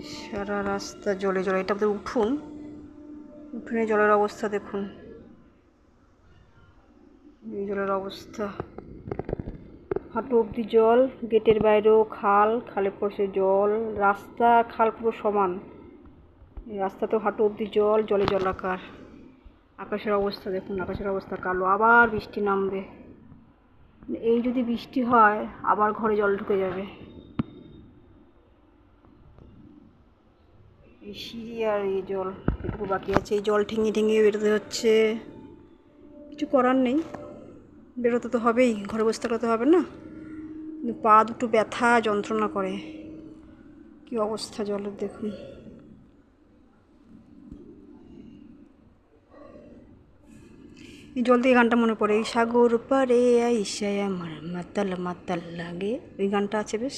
সারা রাস্তা জলে জলে। এটা আমাদের উঠোন, উঠোনে জলের অবস্থা দেখুন, এই জলের অবস্থা হাঁটু অবধি জল। গেটের বাইরেও খাল, খালে পড়ছে জল, রাস্তা খাল পুরো সমান। এই রাস্তাতেও হাঁটু অবধি জল, জলে জলাকার। আকাশের অবস্থা দেখুন, আকাশের অবস্থা কালো। আবার বৃষ্টি নামবে, এই যদি বৃষ্টি হয় আবার ঘরে জল ঢুকে যাবে। এই সিঁড়ি আর এই জল এটুকু বাকি আছে, এই জল ঠেঙিয়ে ঠেঙিয়ে বেরোতে হচ্ছে। কিছু করার নেই, বেরোতে তো হবেই, ঘরে বসে থাকলে তো হবে না। কিন্তু পা দুটো ব্যথা যন্ত্রণা করে। কি অবস্থা জলের দেখুন। এই জল দিয়ে গানটা মনে পড়ে, এই সাগর পারে আইসায় আমার মাতাল মাতাল লাগে, ওই গানটা আছে বেশ।